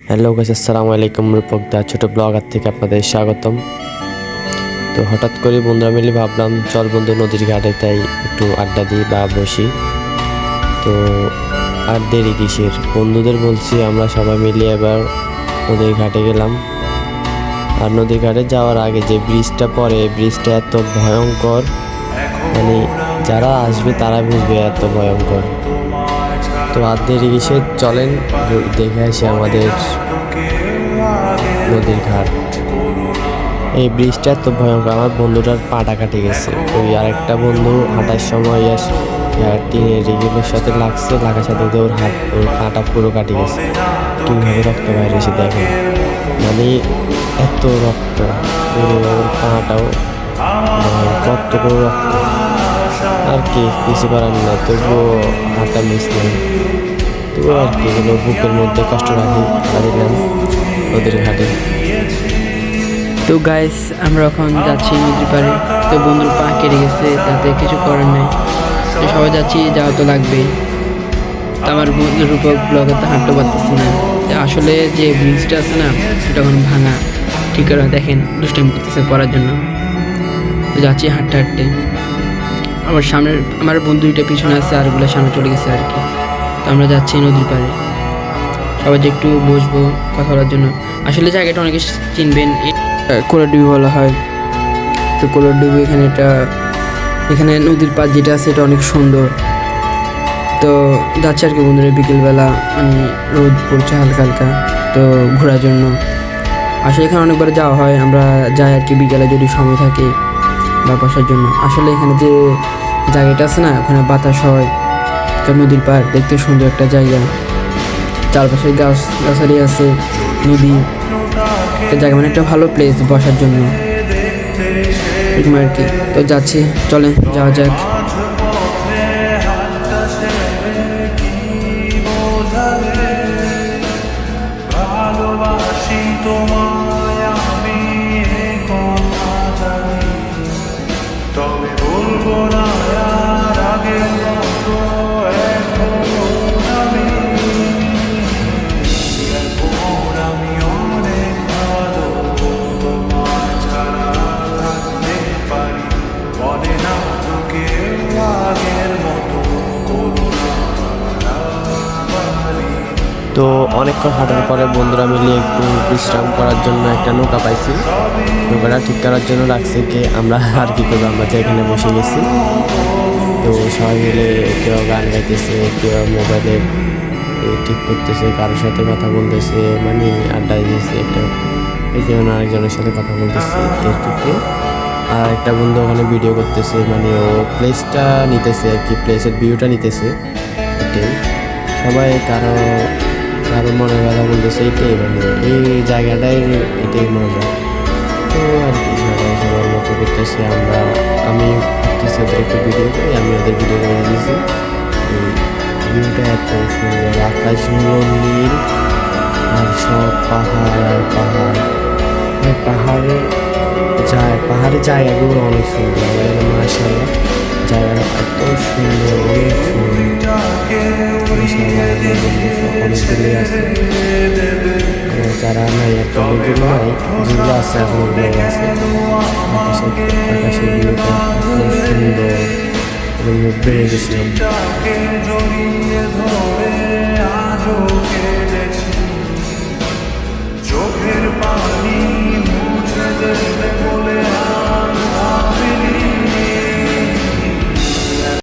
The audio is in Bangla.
হ্যালো গাইস, আসসালামু আলাইকুম। রূপক দা ছোট ব্লগার থেকে আপনাদের স্বাগতম। তো হঠাৎ করে বন্ধুরা মিলে ভাবলাম চল বন্ধু নদীর ঘাটে তাই একটু আড্ডা দিই বা বসি। তো আর দেরি কিসের, বন্ধুদের বলছি আমরা সবাই মিলে এবার নদীর ঘাটে গেলাম। আর নদীর ঘাটে যাওয়ার আগে যে ব্রিজটা পড়ে, ব্রিজটা এত ভয়ঙ্কর, মানে যারা আসবে তারা বুঝবে এত ভয়ঙ্কর। তো আর দেরি কিসের, চলেন দেখে আসি আমাদের নদীর ঘাট। এই ব্রিজটা এত ভয়ঙ্কর, আমার বন্ধুটার পাটা কাটে গেছে। ওই আরেকটা বন্ধু হাঁটার সময় টিনের সাথে লাগার সাথে ওর পাটা পুরো কাটে গেছে। কীভাবে রক্ত বাইরে এসে দেখেন, মানে এত রক্ত, পুরো ওর পাটাও কত করে রক্ত। আর কি কিছু করার নাই, তবুও হাঁটা মিস নেই। তবুও আর কি এগুলো বুকের মধ্যে কষ্ট রাখিলাম নদীর ঘাটে। তো গাইস, আমরা এখন যাচ্ছি নদীর পাড়ে। তো বন্ধুর পা কেটে গেছে, তাতে কিছু করার নেই। তো সবাই যাচ্ছি, যাওয়া তো লাগবেই। তো আমার বন্ধুর উপর ব্লগে তো হাঁটতে পারতেছে না। আসলে যে ব্রিজটা আছে না, সেটা এখন ভাঙা, ঠিক করে দেখেন দুষ্টামি করতেছে পড়ার জন্য। তো যাচ্ছি হাঁটতে হাঁটতে। আমার বন্ধু দুইটা পিছনে আছে, আর ওগুলো সামনে চলে গেছে আর কি। তো আমরা যাচ্ছি নদীর পাড়ে, সবাই যে একটু বসবো কথা বলার জন্য। আসলে জায়গাটা অনেকে চিনবেন, কোলাডিবি বলা হয়। তো কোলাডিবি এখানে নদীর পাড় যেটা আছে এটা অনেক সুন্দর। তো যাচ্ছে আর কি বন্ধুরা, বিকেলবেলা মানে রোদ পড়ছে হালকা হালকা, তো ঘোরার জন্য। আসলে এখানে অনেকবার যাওয়া হয়, আমরা যাই আর কি বিকেলে যদি সময় থাকে বা বসার জন্য। আসলে এখানে যে জায়গাটা আছে না, ওখানে বাতাস হয়। তো নদীর পাড় দেখতে সুন্দর একটা জায়গা, চারপাশে গাছালি আছে, নদী, একটা জায়গা, মানে একটা ভালো প্লেস বসার জন্য আর কি। তো যাচ্ছি, চলেন যাওয়া যাক। তো অনেকক্ষণ হাঁটার পরে বন্ধুরা মিলে একটু বিশ্রাম করার জন্য একটা নৌকা পাইছি। নৌকাটা ঠিক করার জন্য রাখছে কি আমরা আর কি করবো, আমরা যেখানে বসে গেছি। তো সবাই মিলে কেউ গান গাইতেছে, কেউ মোবাইলে ঠিক করতেছে, কারোর সাথে কথা বলতেছে, মানে আড্ডা দিয়েছে একটা, একজন আরেকজনের সাথে কথা বলতেছে একটু। আর একটা বন্ধু ওখানে ভিডিও করতেছে, মানে ও প্লেসটা নিতেছে আর কি, প্লেসের ভিউটা নিতেছে। এটাই সবাই কারো মনের কথা বলতেছে, এইটাই মানে এই জায়গাটাই এটাই মজা। তো আর কি সবাই সবার মতো করতেছে, আমি ভাবতেছি ওদের একটু ভিডিও করি, আমি ওদের ভিডিও করে দিয়েছি। ভিউটা এত সুন্দর, আকাশ নীল, আর সব পাহাড় আর পাহাড়। পাহাড়ের জায়গাগুলো অনেক সুন্দর, মাশাআল্লাহ জায়গাটা এত সুন্দর, অনেক সুন্দর। অনেকগুলি আছে, যারা নাই একটা অনেকগুলো নাই, যেগুলো আছে এখন ওগুলো আছে। আকাশের ভিউটা এত সুন্দর, মুখ বেড়ে গেছিলাম।